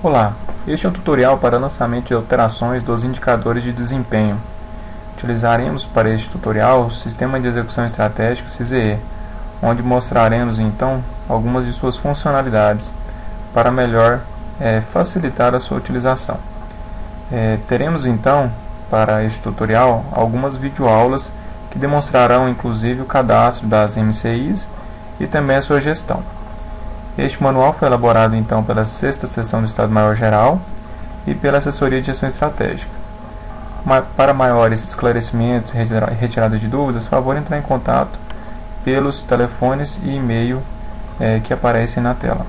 Olá, este é um tutorial para lançamento de alterações dos indicadores de desempenho. Utilizaremos para este tutorial o Sistema de Execução Estratégica CZE, onde mostraremos então algumas de suas funcionalidades para melhor facilitar a sua utilização. Teremos então para este tutorial algumas videoaulas que demonstrarão inclusive o cadastro das MCIs e também a sua gestão. Este manual foi elaborado então pela 6ª Seção do Estado-Maior-Geral e pela Assessoria de Gestão Estratégica. Para maiores esclarecimentos e retirada de dúvidas, favor entrar em contato pelos telefones e e-mail que aparecem na tela.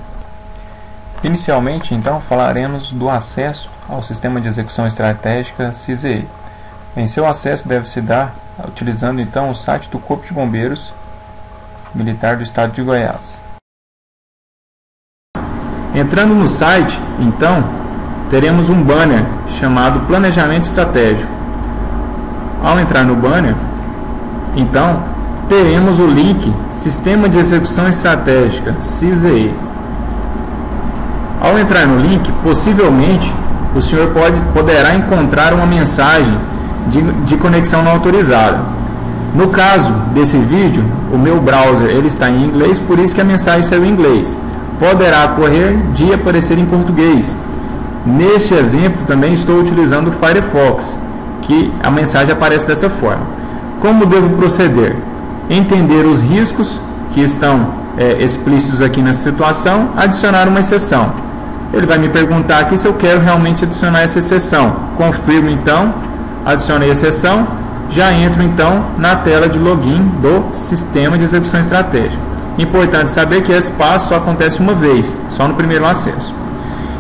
Inicialmente, então, falaremos do acesso ao Sistema de Execução Estratégica CZE. Em seu acesso deve se dar utilizando então o site do Corpo de Bombeiros Militar do Estado de Goiás. Entrando no site, então, teremos um banner chamado Planejamento Estratégico. Ao entrar no banner, então, teremos o link Sistema de Execução Estratégica, CZE. Ao entrar no link, possivelmente, o senhor poderá encontrar uma mensagem de conexão não autorizada. No caso desse vídeo, o meu browser ele está em inglês, por isso que a mensagem saiu em inglês. Poderá ocorrer de aparecer em português. Neste exemplo também estou utilizando o Firefox, que a mensagem aparece dessa forma. Como devo proceder? Entender os riscos que estão explícitos aqui nessa situação, adicionar uma exceção. Ele vai me perguntar aqui se eu quero realmente adicionar essa exceção. Confirmo então, adicionei a exceção, já entro então na tela de login do Sistema de Execução Estratégica. Importante saber que esse passo só acontece uma vez, só no primeiro acesso.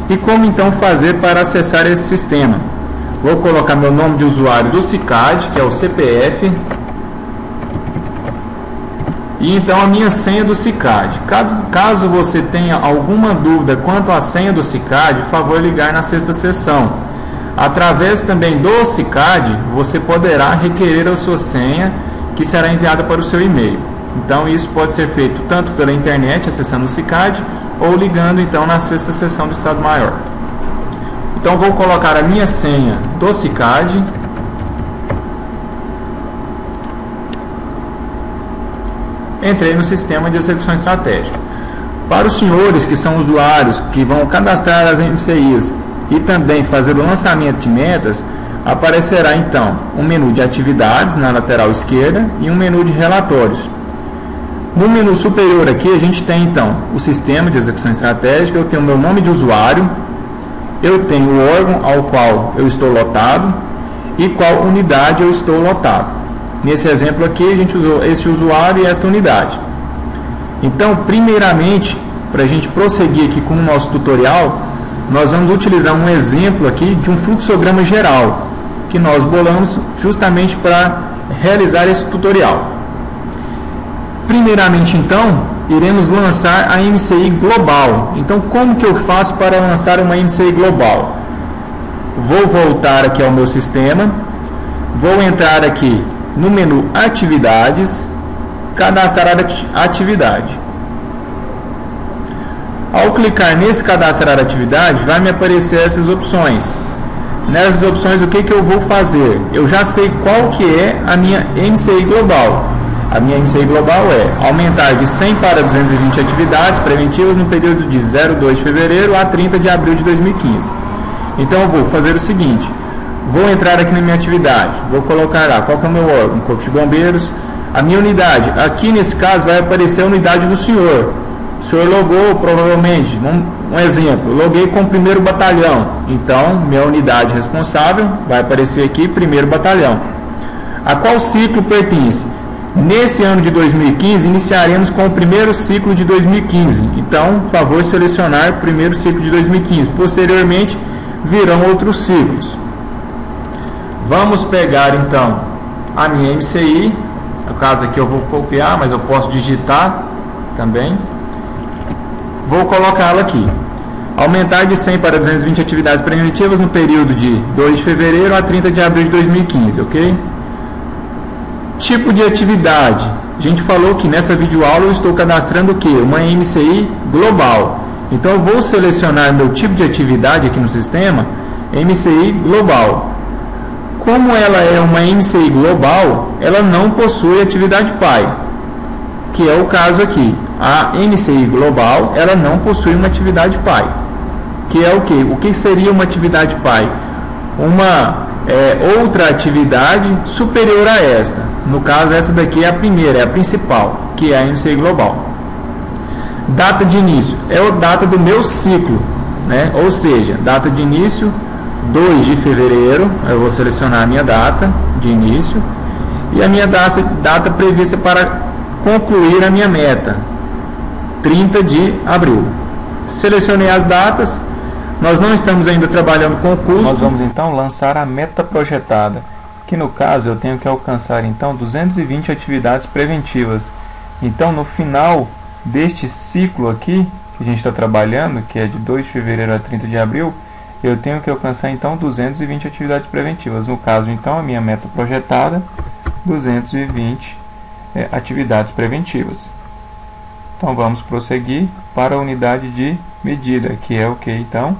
E como então fazer para acessar esse sistema? Vou colocar meu nome de usuário do SICAD, que é o CPF, e então a minha senha do SICAD. Caso você tenha alguma dúvida quanto à senha do SICAD, por favor ligar na 6ª sessão. Através também do SICAD, você poderá requerer a sua senha, que será enviada para o seu e-mail. Então isso pode ser feito tanto pela internet, acessando o SICAD, ou ligando então na 6ª Seção do Estado-Maior. Então vou colocar a minha senha do SICAD. Entrei no Sistema de Execução Estratégica. Para os senhores que são usuários que vão cadastrar as MCIs e também fazer o lançamento de metas, aparecerá então um menu de atividades na lateral esquerda e um menu de relatórios. No menu superior aqui a gente tem então o Sistema de Execução Estratégica, eu tenho o meu nome de usuário, eu tenho o órgão ao qual eu estou lotado e qual unidade eu estou lotado. Nesse exemplo aqui a gente usou esse usuário e esta unidade. Então, primeiramente, para a gente prosseguir aqui com o nosso tutorial, nós vamos utilizar um exemplo aqui de um fluxograma geral, que nós bolamos justamente para realizar esse tutorial. Primeiramente, então, iremos lançar a MCI global. Então, como que eu faço para lançar uma MCI global? Vou voltar aqui ao meu sistema, vou entrar aqui no menu Atividades, cadastrar atividade. Ao clicar nesse cadastrar atividade, vai me aparecer essas opções. Nessas opções, o que eu vou fazer? Eu já sei qual que é a minha MCI global. A minha MCI global é aumentar de 100 para 220 atividades preventivas no período de 02 de fevereiro a 30 de abril de 2015. Então eu vou fazer o seguinte: vou entrar aqui na minha atividade, vou colocar lá qual que é o meu órgão, Corpo de Bombeiros, a minha unidade. Aqui nesse caso vai aparecer a unidade do senhor. O senhor logou provavelmente, um exemplo, loguei com o 1º Batalhão. Então, minha unidade responsável vai aparecer aqui, 1º Batalhão. A qual ciclo pertence? Nesse ano de 2015, iniciaremos com o primeiro ciclo de 2015. Então, por favor, selecionar o primeiro ciclo de 2015. Posteriormente, virão outros ciclos. Vamos pegar então a minha MCI, no caso aqui eu vou copiar, mas eu posso digitar também. Vou colocá-la aqui. Aumentar de 100 para 220 atividades preventivas no período de 2 de fevereiro a 30 de abril de 2015, ok? Tipo de atividade. A gente falou que nessa videoaula eu estou cadastrando o quê? Uma MCI global. Então eu vou selecionar meu tipo de atividade aqui no sistema, MCI global. Como ela é uma MCI global, ela não possui atividade pai, que é o caso aqui. A MCI global, ela não possui uma atividade pai, que é o que? O que seria uma atividade pai? Uma outra atividade superior a esta. No caso, essa daqui é a primeira, é a principal, que é a MCI global. Data de início é a data do meu ciclo, né? Ou seja, data de início 2 de fevereiro, eu vou selecionar a minha data de início e a minha data prevista para concluir a minha meta, 30 de abril. Selecionei as datas, nós não estamos ainda trabalhando com o custo. Nós vamos então lançar a meta projetada, que no caso eu tenho que alcançar então 220 atividades preventivas. Então no final deste ciclo aqui, que a gente está trabalhando, que é de 2 de fevereiro a 30 de abril, eu tenho que alcançar então 220 atividades preventivas. No caso então a minha meta projetada, 220 atividades preventivas. Então vamos prosseguir para a unidade de medida, que é o que então?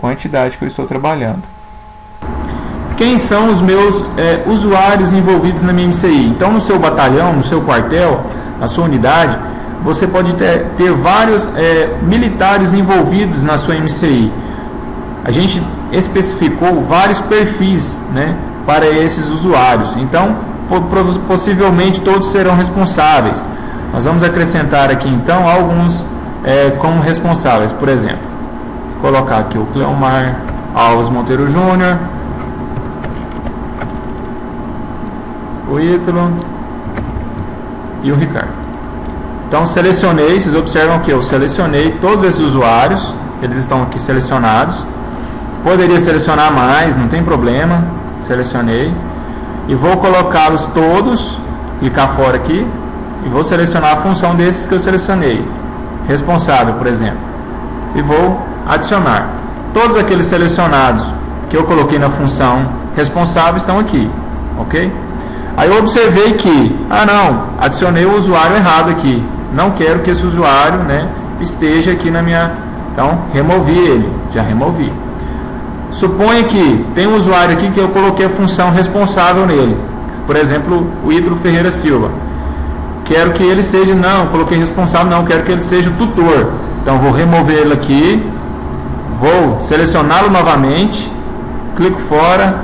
Quantidade que eu estou trabalhando. Quem são os meus usuários envolvidos na minha MCI? Então no seu batalhão, no seu quartel, na sua unidade, você pode ter vários militares envolvidos na sua MCI. A gente especificou vários perfis, né, para esses usuários. Então, possivelmente todos serão responsáveis. Nós vamos acrescentar aqui então alguns como responsáveis. Por exemplo, vou colocar aqui o Cleomar Alves Monteiro Júnior, o Ítalo e o Ricardo. Então selecionei, vocês observam que eu selecionei todos esses usuários, eles estão aqui selecionados. Poderia selecionar mais, não tem problema, selecionei. E vou colocá-los todos, clicar fora aqui, e vou selecionar a função desses que eu selecionei. Responsável, por exemplo. E vou adicionar. Todos aqueles selecionados que eu coloquei na função responsável estão aqui, ok? Aí eu observei que, adicionei o usuário errado aqui. Não quero que esse usuário, né, esteja aqui na minha... Então, removi ele, já removi. Suponha que tem um usuário aqui que eu coloquei a função responsável nele. Por exemplo, o Ítalo Ferreira Silva. Quero que ele seja, coloquei responsável, quero que ele seja o tutor. Então, vou remover ele aqui, vou selecioná-lo novamente, clico fora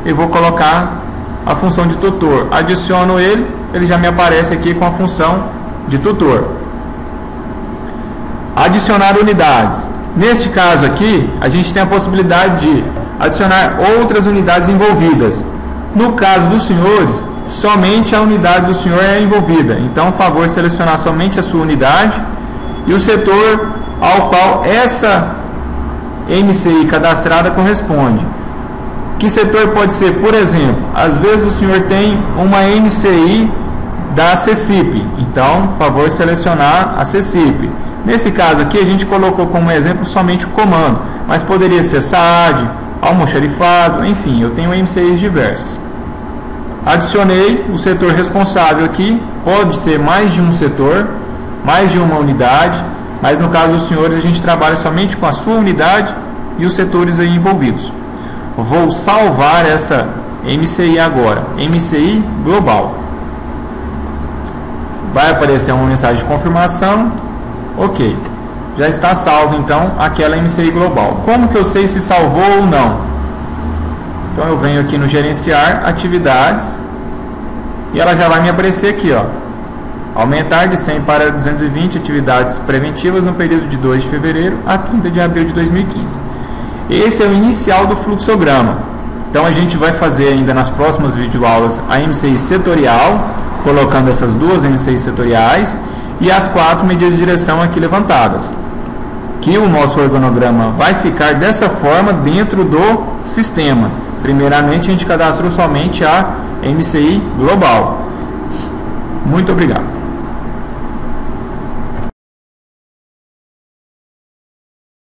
e vou colocar a função de tutor. Adiciono ele, ele já me aparece aqui com a função de tutor. Adicionar unidades. Neste caso aqui, a gente tem a possibilidade de adicionar outras unidades envolvidas. No caso dos senhores, somente a unidade do senhor é envolvida. Então, por favor, selecionar somente a sua unidade e o setor ao qual essa MCI cadastrada corresponde. Que setor pode ser? Por exemplo, às vezes o senhor tem uma MCI da CECIP. Então, por favor, selecionar a CECIP. Nesse caso aqui, a gente colocou como exemplo somente o comando, mas poderia ser SAAD, almoxarifado, enfim, eu tenho MCIs diversas. Adicionei o setor responsável aqui, pode ser mais de um setor, mais de uma unidade, mas no caso dos senhores a gente trabalha somente com a sua unidade e os setores aí envolvidos. Vou salvar essa MCI agora, MCI global. Vai aparecer uma mensagem de confirmação. Ok, já está salvo então aquela MCI global. Como que eu sei se salvou ou não? Então eu venho aqui no gerenciar atividades e ela já vai me aparecer aqui, ó. Aumentar de 100 para 220 atividades preventivas no período de 2 de fevereiro a 30 de abril de 2015. Esse é o inicial do fluxograma. Então a gente vai fazer ainda nas próximas videoaulas a MCI setorial, colocando essas duas MCI setoriais e as 4 medidas de direção aqui levantadas. Que o nosso organograma vai ficar dessa forma dentro do sistema. Primeiramente a gente cadastrou somente a MCI global. Muito obrigado.